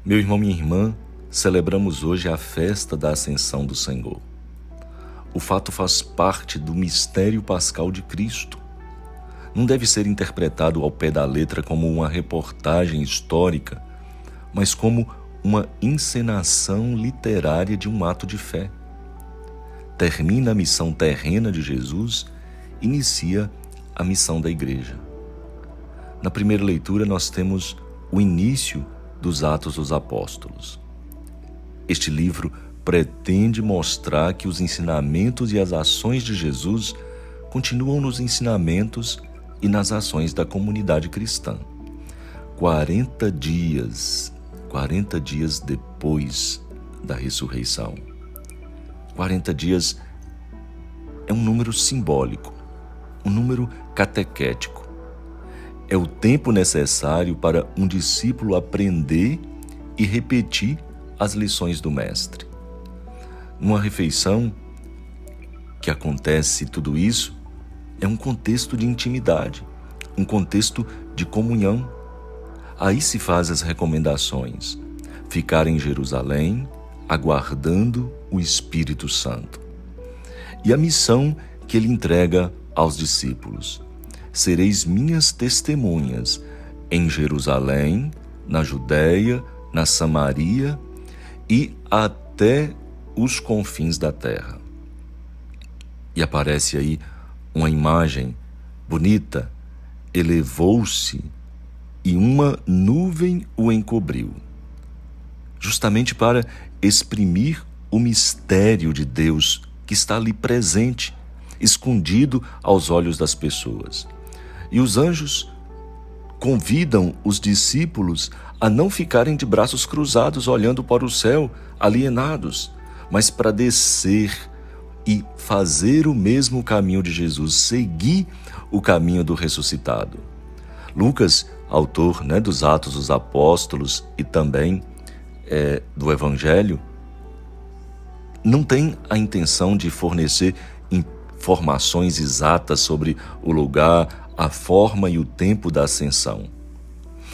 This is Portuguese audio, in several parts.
Meu irmão, minha irmã, celebramos hoje a festa da Ascensão do Senhor. O fato faz parte do mistério pascal de Cristo. Não deve ser interpretado ao pé da letra como uma reportagem histórica, mas como uma encenação literária de um ato de fé. Termina a missão terrena de Jesus, inicia a missão da Igreja. Na primeira leitura nós temos o início dos Atos dos Apóstolos. Este livro pretende mostrar que os ensinamentos e as ações de Jesus continuam nos ensinamentos e nas ações da comunidade cristã. 40 dias depois da ressurreição. 40 dias é um número simbólico, um número catequético. É o tempo necessário para um discípulo aprender e repetir as lições do Mestre. Numa refeição que acontece tudo isso, é um contexto de intimidade, um contexto de comunhão. Aí se faz as recomendações: ficar em Jerusalém, aguardando o Espírito Santo. E a missão que ele entrega aos discípulos: sereis minhas testemunhas em Jerusalém, na Judéia, na Samaria e até os confins da terra. E aparece aí uma imagem bonita: elevou-se e uma nuvem o encobriu, justamente para exprimir o mistério de Deus que está ali presente, escondido aos olhos das pessoas. E os anjos convidam os discípulos a não ficarem de braços cruzados olhando para o céu, alienados, mas para descer e fazer o mesmo caminho de Jesus, seguir o caminho do ressuscitado. Lucas, autor dos Atos dos Apóstolos e também do Evangelho, não tem a intenção de fornecer informações exatas sobre o lugar, a forma e o tempo da ascensão,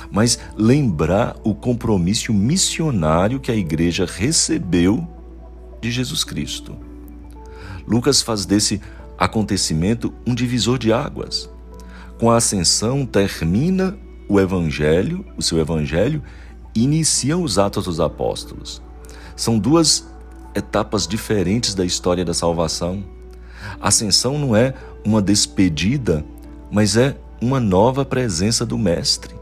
mas lembrar o compromisso missionário que a Igreja recebeu de Jesus Cristo. Lucas faz desse acontecimento um divisor de águas. Com a ascensão termina o seu Evangelho, e inicia os Atos dos Apóstolos. São duas etapas diferentes da história da salvação. A ascensão não é uma despedida, mas é uma nova presença do Mestre.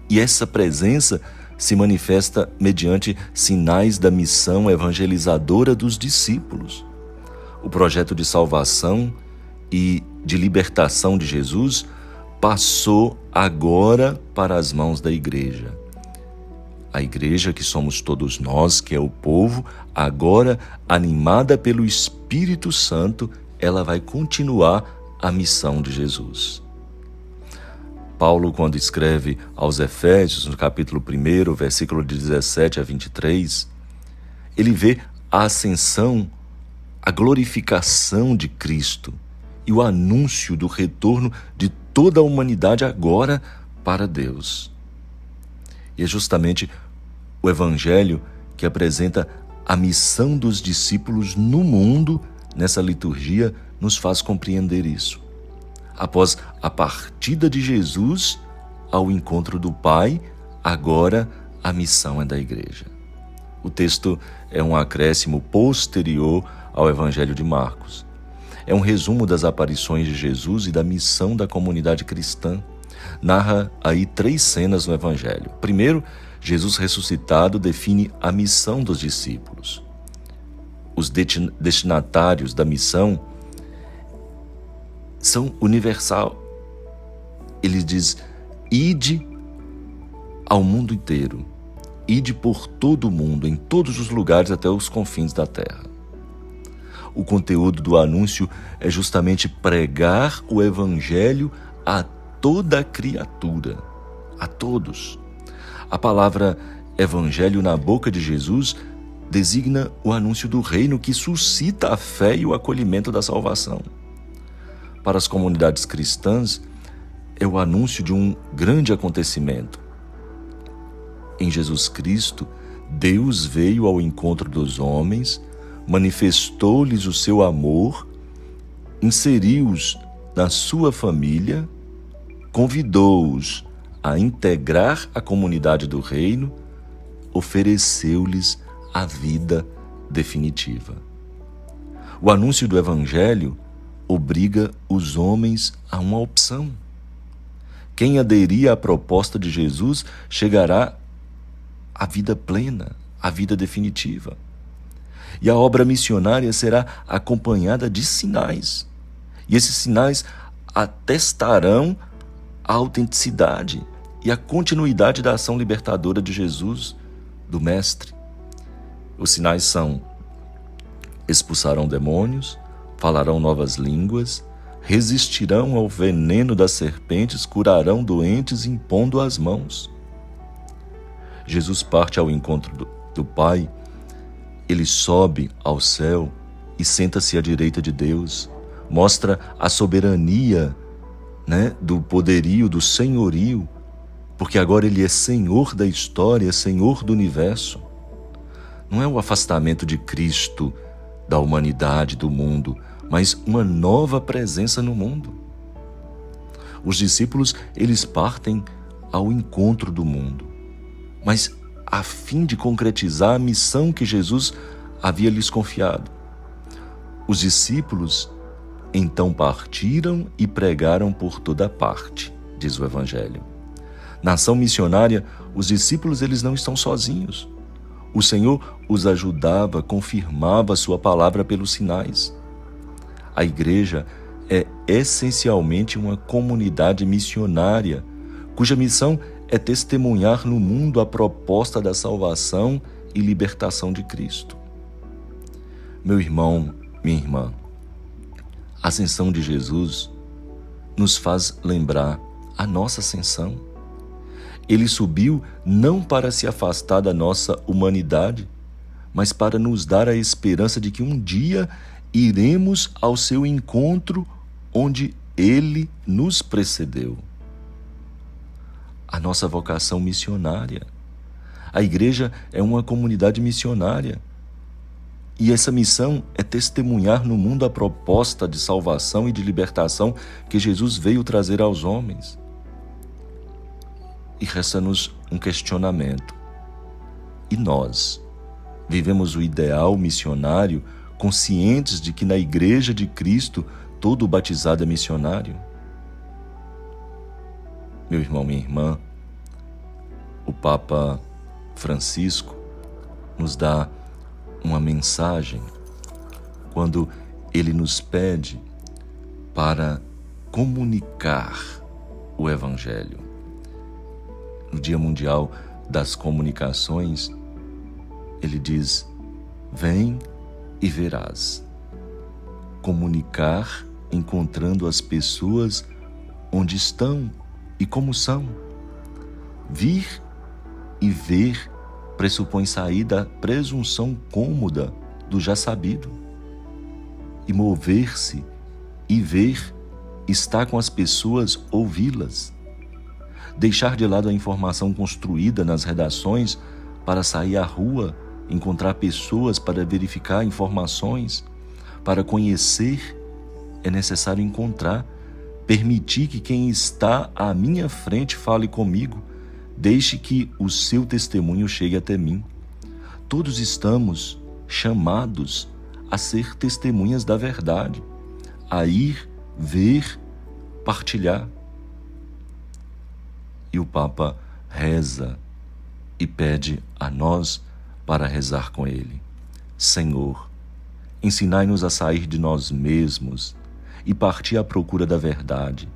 E essa presença se manifesta mediante sinais da missão evangelizadora dos discípulos. O projeto de salvação e de libertação de Jesus passou agora para as mãos da Igreja. A Igreja, que somos todos nós, que é o povo, agora, animada pelo Espírito Santo, ela vai continuar a missão de Jesus. Paulo, quando escreve aos Efésios, no capítulo 1, versículo de 17 a 23, ele vê a ascensão, a glorificação de Cristo e o anúncio do retorno de toda a humanidade agora para Deus. E é justamente o Evangelho que apresenta a missão dos discípulos no mundo, nessa liturgia, nos faz compreender isso. Após a partida de Jesus ao encontro do Pai, agora a missão é da Igreja. O texto é um acréscimo posterior ao Evangelho de Marcos. É um resumo das aparições de Jesus e da missão da comunidade cristã. Narra aí 3 cenas no Evangelho. Primeiro, Jesus ressuscitado define a missão dos discípulos. Os destinatários da missão são universal. Ele diz: ide ao mundo inteiro, ide por todo o mundo, em todos os lugares até os confins da terra. O conteúdo do anúncio é justamente pregar o Evangelho a toda a criatura, a todos. A palavra Evangelho na boca de Jesus designa o anúncio do reino que suscita a fé e o acolhimento da salvação. Para as comunidades cristãs, é o anúncio de um grande acontecimento. Em Jesus Cristo, Deus veio ao encontro dos homens, manifestou-lhes o seu amor, inseriu-os na sua família, convidou-os a integrar a comunidade do reino, ofereceu-lhes a vida definitiva. O anúncio do Evangelho obriga os homens a uma opção. Quem aderir à proposta de Jesus chegará à vida plena, à vida definitiva. E a obra missionária será acompanhada de sinais. E esses sinais atestarão a autenticidade e a continuidade da ação libertadora de Jesus, do Mestre. Os sinais são: expulsarão demônios, falarão novas línguas, resistirão ao veneno das serpentes, curarão doentes impondo as mãos. Jesus parte ao encontro do Pai, ele sobe ao céu e senta-se à direita de Deus, mostra a soberania, do poderio, do senhorio, porque agora ele é Senhor da história, Senhor do universo. Não é o afastamento de Cristo da humanidade, do mundo, mas uma nova presença no mundo. Os discípulos, eles partem ao encontro do mundo, mas a fim de concretizar a missão que Jesus havia lhes confiado. Os discípulos então partiram e pregaram por toda parte, diz o Evangelho. Na ação missionária, os discípulos eles não estão sozinhos. O Senhor os ajudava, confirmava a sua palavra pelos sinais. A igreja é essencialmente uma comunidade missionária, cuja missão é testemunhar no mundo a proposta da salvação e libertação de Cristo. Meu irmão, minha irmã, a ascensão de Jesus nos faz lembrar a nossa ascensão. Ele subiu não para se afastar da nossa humanidade, mas para nos dar a esperança de que um dia iremos ao seu encontro onde ele nos precedeu. A nossa vocação missionária. A igreja é uma comunidade missionária. E essa missão é testemunhar no mundo a proposta de salvação e de libertação que Jesus veio trazer aos homens. E resta-nos um questionamento. E nós? Vivemos o ideal missionário conscientes de que na Igreja de Cristo todo batizado é missionário? Meu irmão, minha irmã, o Papa Francisco nos dá uma mensagem quando ele nos pede para comunicar o Evangelho. No Dia Mundial das Comunicações, ele diz: vem e verás. Comunicar encontrando as pessoas onde estão e como são. Vir e ver pressupõe sair da presunção cômoda do já sabido. E mover-se e ver, estar com as pessoas, ouvi-las. Deixar de lado a informação construída nas redações para sair à rua, encontrar pessoas para verificar informações. Para conhecer, é necessário encontrar, permitir que quem está à minha frente fale comigo, deixe que o seu testemunho chegue até mim. Todos estamos chamados a ser testemunhas da verdade, a ir, ver, partilhar. E o Papa reza e pede a nós para rezar com ele. Senhor, ensinai-nos a sair de nós mesmos e partir à procura da verdade.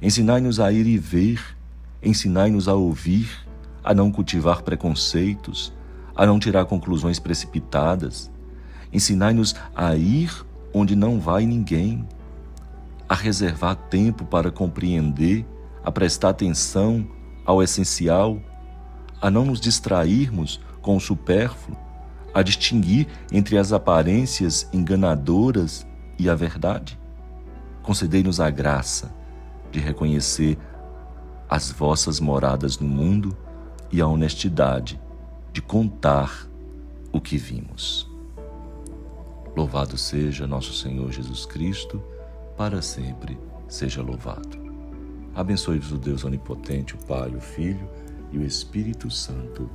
Ensinai-nos a ir e ver, ensinai-nos a ouvir, a não cultivar preconceitos, a não tirar conclusões precipitadas. Ensinai-nos a ir onde não vai ninguém, a reservar tempo para compreender, a prestar atenção ao essencial, a não nos distrairmos com o supérfluo, a distinguir entre as aparências enganadoras e a verdade. Concedei-nos a graça de reconhecer as vossas moradas no mundo e a honestidade de contar o que vimos. Louvado seja nosso Senhor Jesus Cristo, para sempre seja louvado. Abençoe-vos o Deus Onipotente, o Pai, o Filho e o Espírito Santo.